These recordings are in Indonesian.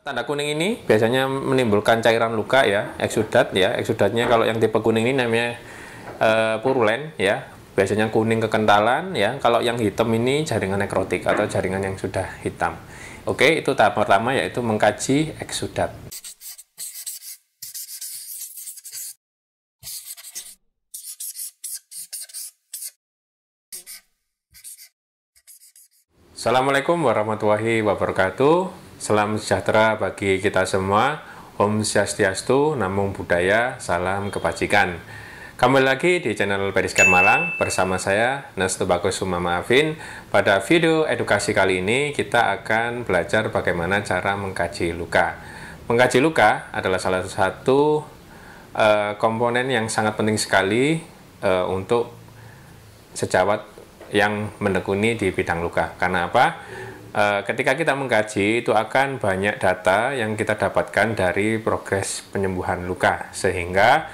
Tanda kuning ini biasanya menimbulkan cairan luka ya, eksudat ya. Eksudatnya kalau yang tipe kuning ini namanya purulen ya. Biasanya kuning kekentalan ya. Kalau yang hitam ini jaringan nekrotik atau jaringan yang sudah hitam. Oke, itu tahap pertama yaitu mengkaji eksudat. Assalamualaikum warahmatullahi wabarakatuh. Salam sejahtera bagi kita semua. Om Swastiastu, Namo Buddhaya, salam kebajikan. Kembali lagi di channel Periskan Malang bersama saya Nestu Bagus Sumama Afin. Pada video edukasi kali ini kita akan belajar bagaimana cara mengkaji luka. Mengkaji luka adalah salah satu komponen yang sangat penting sekali untuk sejawat yang menekuni di bidang luka. Karena apa? Ketika kita mengkaji itu akan banyak data yang kita dapatkan dari progres penyembuhan luka, sehingga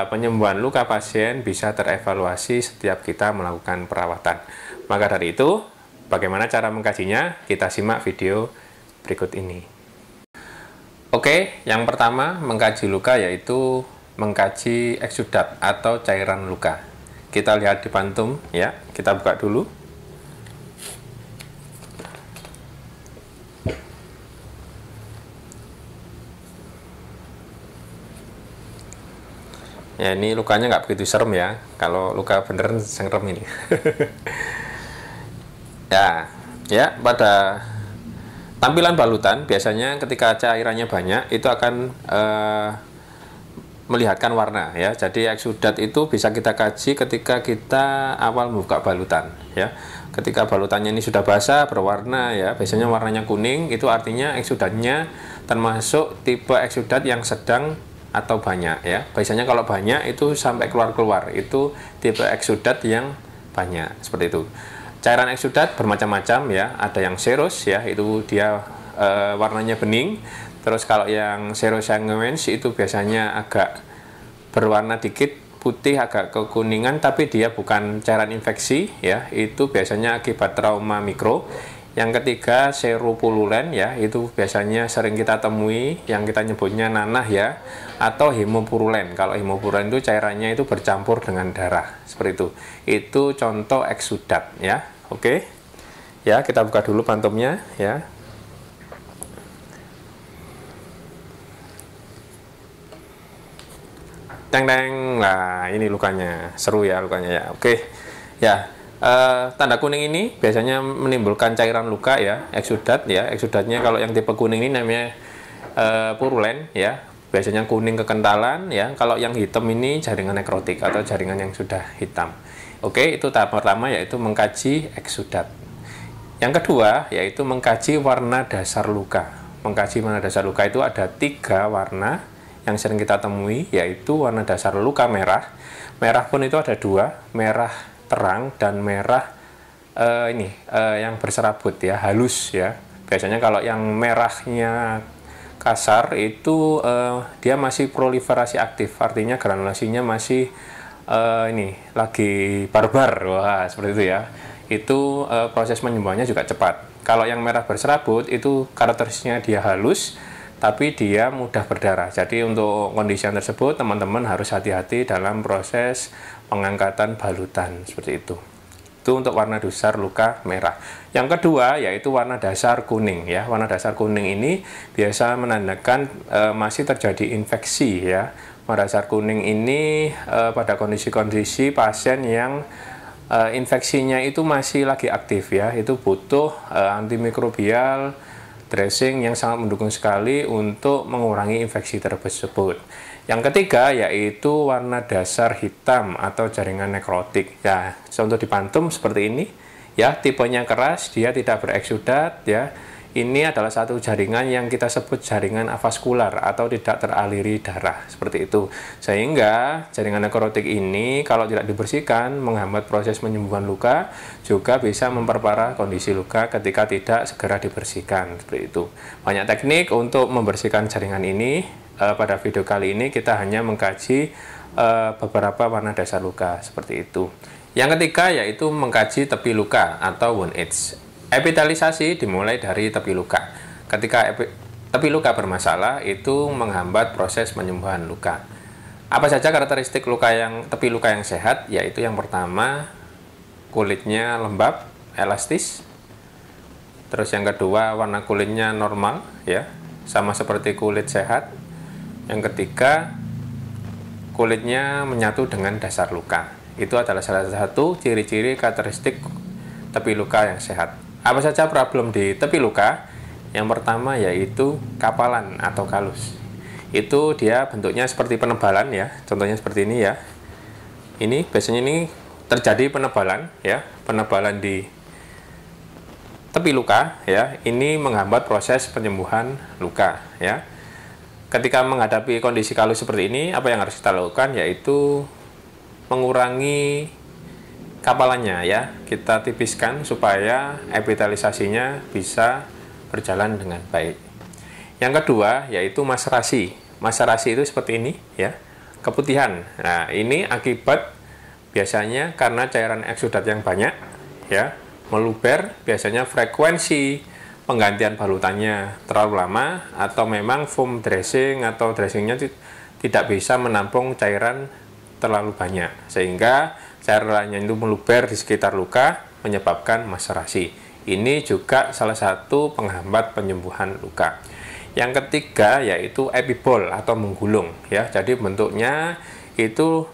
penyembuhan luka pasien bisa terevaluasi setiap kita melakukan perawatan. Maka dari itu, bagaimana cara mengkajinya? Kita simak video berikut ini. Oke, yang pertama mengkaji luka yaitu mengkaji eksudat atau cairan luka. Kita lihat di pantum ya, kita buka dulu. Ya, ini lukanya nggak begitu serem ya. Kalau luka beneran serem ini. Ya, pada tampilan balutan biasanya ketika cairannya banyak itu akan melihatkan warna ya. Jadi eksudat itu bisa kita kaji ketika kita awal membuka balutan ya. Ketika balutannya ini sudah basah berwarna ya, biasanya warnanya kuning, itu artinya eksudatnya termasuk tipe eksudat yang sedang atau banyak ya. Biasanya kalau banyak itu sampai keluar-keluar, itu tipe eksudat yang banyak, seperti itu. Cairan eksudat bermacam-macam ya, ada yang serous ya, itu dia warnanya bening. Terus kalau yang serosanguins itu biasanya agak berwarna dikit putih, agak kekuningan, tapi dia bukan cairan infeksi ya, itu biasanya akibat trauma mikro. Yang ketiga seropululen ya, itu biasanya sering kita temui yang kita nyebutnya nanah ya, atau hemopurulen. Kalau hemopurulen itu cairannya itu bercampur dengan darah, seperti itu. Itu contoh eksudat ya. Oke. Ya, kita buka dulu pantumnya ya. Teng-teng. Nah, ini lukanya. Seru ya lukanya ya. Oke. Ya. Tanda kuning ini biasanya menimbulkan cairan luka ya, eksudat ya. Eksudatnya kalau yang tipe kuning ini namanya purulen ya. Biasanya kuning kekentalan ya. Kalau yang hitam ini jaringan nekrotik atau jaringan yang sudah hitam. Oke, itu tahap pertama yaitu mengkaji eksudat. Yang kedua yaitu mengkaji warna dasar luka. Mengkaji warna dasar luka itu ada 3 warna yang sering kita temui, yaitu warna dasar luka merah. Merah pun itu ada 2, merah terang dan merah yang berserabut ya, halus ya. Biasanya kalau yang merahnya kasar itu dia masih proliferasi aktif, artinya granulasinya masih lagi barbar. Wah, seperti itu ya. Itu proses penyembuhannya juga cepat. Kalau yang merah berserabut itu karakteristiknya dia halus tapi dia mudah berdarah. Jadi untuk kondisi yang tersebut teman-teman harus hati-hati dalam proses pengangkatan balutan, seperti itu. Itu untuk warna dasar luka merah. Yang kedua yaitu warna dasar kuning ya. Warna dasar kuning ini biasa menandakan masih terjadi infeksi ya. Warna dasar kuning ini pada kondisi-kondisi pasien yang infeksinya itu masih lagi aktif ya. Itu butuh antimikrobial dressing yang sangat mendukung sekali untuk mengurangi infeksi tersebut. Yang ketiga yaitu warna dasar hitam atau jaringan nekrotik. Ya, contoh di pantum seperti ini ya, tipenya keras, dia tidak bereksudat ya. Ini adalah satu jaringan yang kita sebut jaringan avaskular atau tidak teraliri darah, seperti itu. Sehingga jaringan nekrotik ini kalau tidak dibersihkan menghambat proses penyembuhan luka, juga bisa memperparah kondisi luka ketika tidak segera dibersihkan, seperti itu. Banyak teknik untuk membersihkan jaringan ini. Pada video kali ini kita hanya mengkaji beberapa warna dasar luka, seperti itu. Yang ketiga yaitu mengkaji tepi luka atau wound edge. Epitelisasi dimulai dari tepi luka. Ketika tepi luka bermasalah itu menghambat proses penyembuhan luka. Apa saja karakteristik tepi luka yang sehat? Yaitu yang pertama, kulitnya lembab, elastis. Terus yang kedua, warna kulitnya normal, ya, sama seperti kulit sehat. Yang ketiga, kulitnya menyatu dengan dasar luka. Itu adalah salah satu ciri-ciri karakteristik tepi luka yang sehat. Apa saja problem di tepi luka? Yang pertama yaitu kapalan atau kalus. Itu dia bentuknya seperti penebalan, ya, contohnya seperti ini, ya. Ini biasanya ini terjadi penebalan, ya, penebalan di tepi luka, ya. Ini menghambat proses penyembuhan luka, ya. Ketika menghadapi kondisi kalus seperti ini, apa yang harus kita lakukan? Yaitu mengurangi kapalannya, ya. Kita tipiskan supaya epitelisasinya bisa berjalan dengan baik. Yang kedua yaitu maserasi. Maserasi itu seperti ini, ya, keputihan. Nah, ini akibat biasanya karena cairan eksudat yang banyak, ya, meluber. Biasanya frekuensi penggantian balutannya terlalu lama, atau memang foam dressing atau dressingnya tidak bisa menampung cairan terlalu banyak, sehingga cairannya itu meluber di sekitar luka menyebabkan maserasi. Ini juga salah satu penghambat penyembuhan luka. Yang ketiga yaitu epibol atau menggulung, ya. Jadi bentuknya itu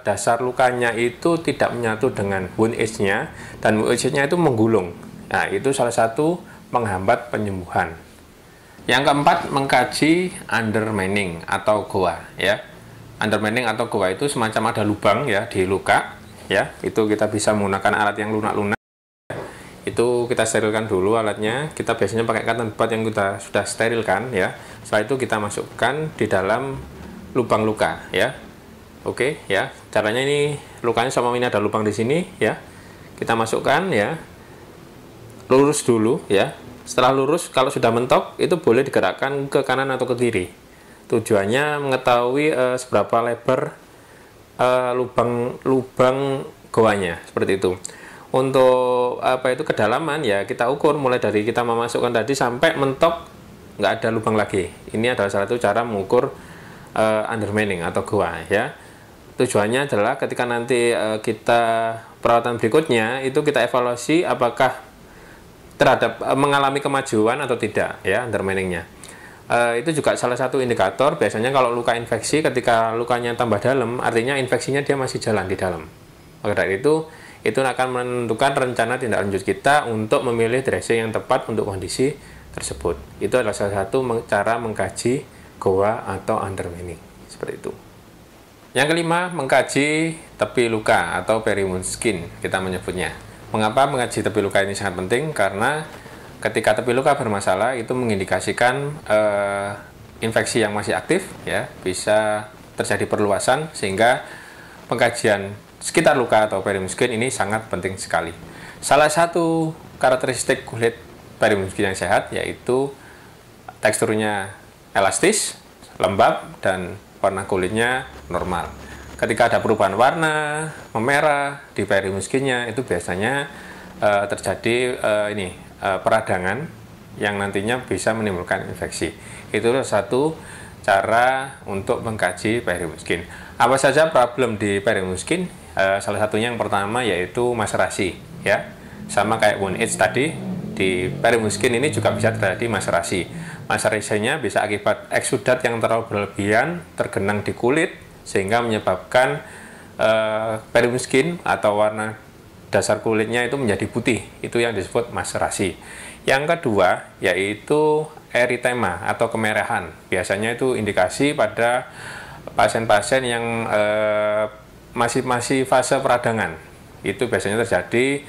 dasar lukanya itu tidak menyatu dengan wound edge-nya, dan wound edge-nya itu menggulung. Nah, itu salah satu penghambat penyembuhan. Yang keempat, mengkaji undermining atau goa, ya. Undermining atau goa itu semacam ada lubang, ya, di luka, ya. Itu kita bisa menggunakan alat yang lunak-lunak. Itu kita sterilkan dulu alatnya. Kita biasanya pakai cotton bud yang kita sudah sterilkan, ya. Setelah itu kita masukkan di dalam lubang luka, ya. Oke, ya. Caranya ini lukanya sama ini ada lubang di sini, ya. Kita masukkan, ya. Lurus dulu, ya. Setelah lurus, kalau sudah mentok itu boleh digerakkan ke kanan atau ke kiri. Tujuannya mengetahui seberapa lebar lubang goanya, seperti itu. Untuk kedalaman, ya, kita ukur mulai dari kita memasukkan tadi sampai mentok nggak ada lubang lagi. Ini adalah salah satu cara mengukur undermining atau goa, ya. Tujuannya adalah ketika nanti kita perawatan berikutnya itu kita evaluasi apakah terhadap mengalami kemajuan atau tidak, ya, underminingnya. Itu juga salah satu indikator. Biasanya kalau luka infeksi, ketika lukanya tambah dalam, artinya infeksinya dia masih jalan di dalam. Maka dari itu akan menentukan rencana tindak lanjut kita untuk memilih dressing yang tepat untuk kondisi tersebut. Itu adalah salah satu cara mengkaji goa atau undermining, seperti itu. Yang kelima, mengkaji tepi luka atau periwound skin, kita menyebutnya. Mengapa mengkaji tepi luka ini sangat penting? Karena ketika tepi luka bermasalah, itu mengindikasikan infeksi yang masih aktif, ya, bisa terjadi perluasan, sehingga pengkajian sekitar luka atau periwound skin ini sangat penting sekali. Salah satu karakteristik kulit periwound skin yang sehat yaitu teksturnya elastis, lembab, dan warna kulitnya normal. Ketika ada perubahan warna, memerah di periwound skin-nya, itu biasanya terjadi peradangan yang nantinya bisa menimbulkan infeksi. Itu satu cara untuk mengkaji periwound skin. Apa saja problem di periwound skin? Salah satunya yang pertama yaitu maserasi, ya. Sama kayak wound edge tadi, di periwound skin ini juga bisa terjadi maserasi. Maserasinya bisa akibat eksudat yang terlalu berlebihan tergenang di kulit sehingga menyebabkan periwound skin atau warna dasar kulitnya itu menjadi putih. Itu yang disebut maserasi. Yang kedua yaitu eritema atau kemerahan. Biasanya itu indikasi pada pasien-pasien yang masih fase peradangan. Itu biasanya terjadi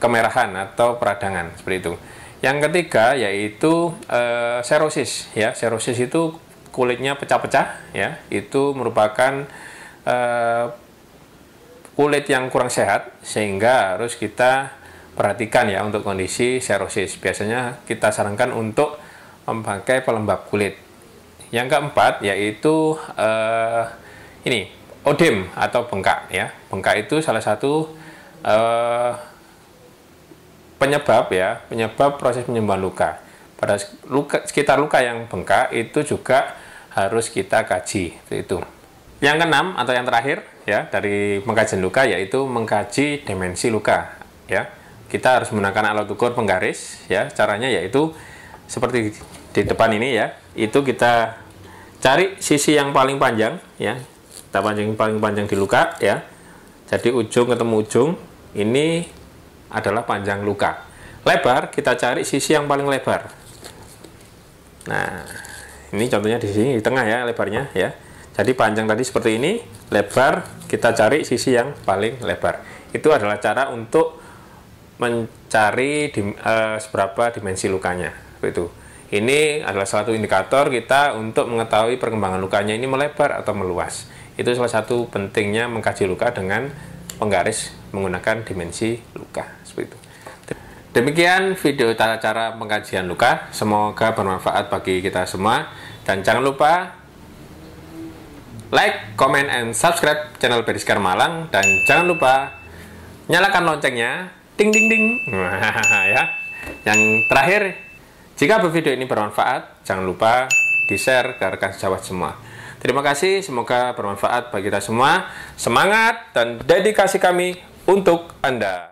kemerahan atau peradangan, seperti itu. Yang ketiga yaitu serosis, ya. Serosis itu kulitnya pecah-pecah, ya. Itu merupakan kulit yang kurang sehat, sehingga harus kita perhatikan, ya, untuk kondisi serosis. Biasanya kita sarankan untuk memakai pelembab kulit. Yang keempat yaitu odem atau bengkak, ya. Bengkak itu salah satu penyebab proses penyembuhan luka. pada sekitar luka yang bengkak itu juga harus kita kaji. Itu. Yang keenam atau yang terakhir ya dari pengkajian luka yaitu mengkaji dimensi luka ya. Kita harus menggunakan alat ukur penggaris ya. Caranya yaitu seperti di depan ini ya. Itu kita cari sisi yang paling panjang ya. Kita paling panjang di luka ya. Jadi ujung ketemu ujung ini adalah panjang luka. Lebar kita cari sisi yang paling lebar. Nah, ini contohnya di sini di tengah ya lebarnya ya. Jadi panjang tadi seperti ini, lebar kita cari sisi yang paling lebar. Itu adalah cara untuk mencari seberapa dimensi lukanya. Itu. Ini adalah satu indikator kita untuk mengetahui perkembangan lukanya ini melebar atau meluas. Itu salah satu pentingnya mengkaji luka dengan penggaris menggunakan dimensi luka. Seperti itu. Demikian video cara pengkajian luka, semoga bermanfaat bagi kita semua, dan jangan lupa like, comment, and subscribe channel Beriskar Malang, dan jangan lupa nyalakan loncengnya, ding ding ding. Ya. Yang terakhir, jika video ini bermanfaat, jangan lupa di-share ke rekan sejawat semua. Terima kasih, semoga bermanfaat bagi kita semua. Semangat dan dedikasi kami untuk Anda.